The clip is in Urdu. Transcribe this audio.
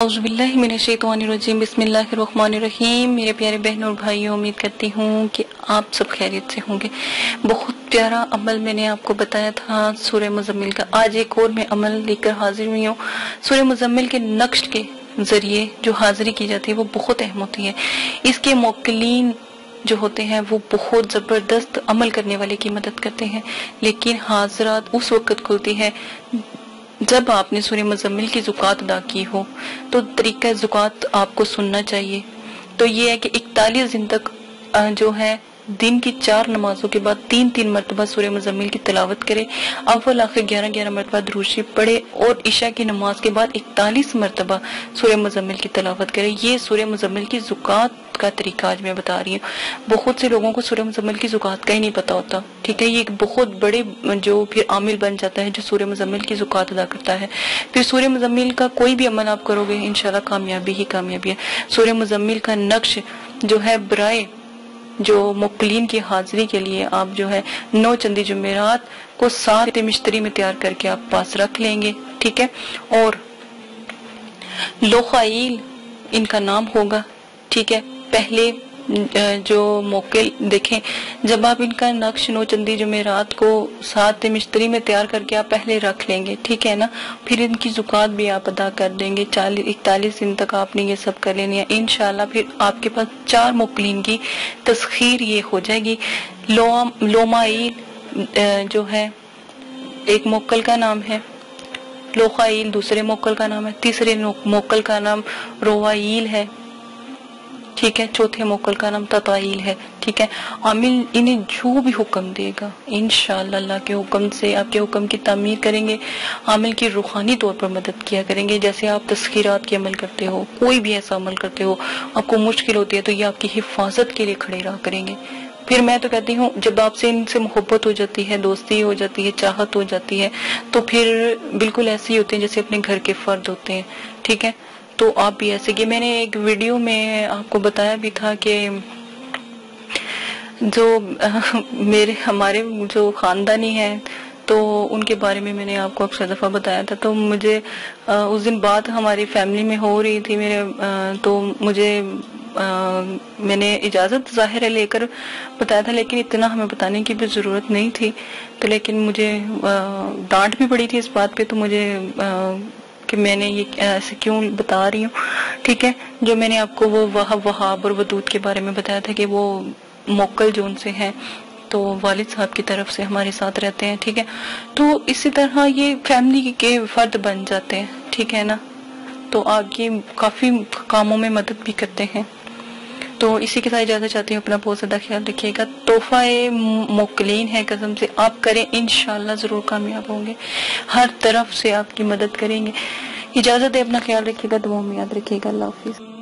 اعوذ باللہ من الشیطان الرجیم بسم اللہ الرحمن الرحیم۔ میرے پیارے بہنوں اور بھائیوں، امید کرتی ہوں کہ آپ سب خیریت سے ہوں گے۔ بہت پیارا عمل میں نے آپ کو بتایا تھا سورہ مزمل کا، آج ایک اور میں عمل لے کر حاضر ہوئی ہوں۔ سورہ مزمل کے نقش کے ذریعے جو حاضری کی جاتی ہے وہ بہت اہم ہوتی ہے۔ اس کے موکلین جو ہوتے ہیں وہ بہت زبردست عمل کرنے والے کی مدد کرتے ہیں، لیکن حاضرات اس وقت کھلتی ہے جب آپ نے سورہ مزمل کی زکوٰۃ ادا کی ہو، تو طریقہ زکوٰۃ آپ کو سننا چاہیے۔ تو یہ ہے کہ 41 دن تک جو ہے دن کی 4 نمازوں کے بعد 3 مرتبہ سورہ مزمل کی تلاوت کرے، اول آخر 11 مرتبہ درود شریف پڑھے، اور عشاء کی نماز کے بعد 41 مرتبہ سورہ مزمل کی تلاوت کرے۔ یہ سورہ مزمل کی زکوٰۃ کا طریقہ آج میں بتا رہی ہوں۔ بہت سے لوگوں کو سورہ مزمل کی زکوٰۃ کا ہی نہیں پتا ہوتا، ٹھیک ہے۔ یہ ایک بہت بڑے جو پھر عامل بن جاتا ہے جو سورہ مزمل کی زکوٰۃ ادا کرتا ہے۔ پھر سورہ مزمل کا کوئی بھی عمل آپ کرو گے انشاءاللہ کامیابی ہی کامیابی ہے۔ سورہ مزمل کا نقش جو ہے برائے جو مقلین کی حاضری کے لیے آپ جو ہے 9 چندی جمعرات کو 7 مشتری میں تیار کر کے آپ پاس رکھ لیں گے، ٹھیک ہے۔ اور لوخائیل ان کا نام ہوگا، ٹھیک ہے۔ پہلے جو موکل دیکھیں، جب آپ ان کا نقش 9 چندی جمعرات کو 7 مشتری میں تیار کر کے آپ پہلے رکھ لیں گے، ٹھیک ہے نا۔ پھر ان کی زکوٰۃ بھی آپ ادا کر دیں گے، 41 دن تک آپ نے یہ سب کر لینی ہے انشاءاللہ۔ پھر آپ کے پاس 4 موکلین کی تسخیر یہ ہو جائے گی۔ لومائیل جو ہے ایک موکل کا نام ہے، لوخائیل دوسرے موکل کا نام ہے، تیسرے موکل کا نام روائیل ہے، ٹھیک ہے۔ چوتھے موکل کا نام تطائیل ہے، ٹھیک ہے۔ عامل انہیں جو بھی حکم دے گا انشاءاللہ اللہ کے حکم سے آپ کے حکم کی تعمیر کریں گے، عامل کی روحانی طور پر مدد کیا کریں گے۔ جیسے آپ تسخیرات کے عمل کرتے ہو، کوئی بھی ایسا عمل کرتے ہو آپ کو مشکل ہوتی ہے تو یہ آپ کی حفاظت کے لیے کھڑے رہا کریں گے۔ پھر میں تو کہتی ہوں جب آپ سے ان سے محبت ہو جاتی ہے، دوستی ہو جاتی ہے، چاہت ہو جاتی ہے، تو پھر بالکل ایسے ہی ہوتے ہیں جیسے اپنے گھر کے فرد ہوتے ہیں، ٹھیک ہے۔ تو آپ بھی ایسے کہ میں نے ایک ویڈیو میں آپ کو بتایا بھی تھا کہ جو ہمارے جو خاندانی ہیں تو ان کے بارے میں نے آپ کو اکثر دفعہ بتایا تھا۔ تو مجھے اس دن بات ہماری فیملی میں ہو رہی تھی تو مجھے میں نے اجازت ظاہر ہے لے کر بتایا تھا، لیکن اتنا ہمیں بتانے کی بھی ضرورت نہیں تھی۔ تو لیکن مجھے ڈانٹ بھی پڑی تھی اس بات پہ، تو مجھے کہ میں نے یہ ایسے کیوں بتا رہی ہوں، ٹھیک ہے۔ جو میں نے آپ کو وہ وہاب اور ودود کے بارے میں بتایا تھا کہ وہ موکل جو ان سے ہیں تو والد صاحب کی طرف سے ہمارے ساتھ رہتے ہیں، ٹھیک ہے۔ تو اسی طرح یہ فیملی کے فرد بن جاتے ہیں، ٹھیک ہے نا۔ تو آگے کافی کاموں میں مدد بھی کرتے ہیں۔ تو اسی کے ساتھ اجازت چاہتی ہوں، اپنا بہت زیادہ خیال رکھیے گا۔ تحفہ موکلین ہے قسم سے آپ کریں، انشاءاللہ ضرور کامیاب ہوں گے، ہر طرف سے آپ کی مدد کریں گے۔ اجازت ہے، اپنا خیال رکھیے گا، دعاؤں میں یاد رکھیے گا۔ اللہ حافظ۔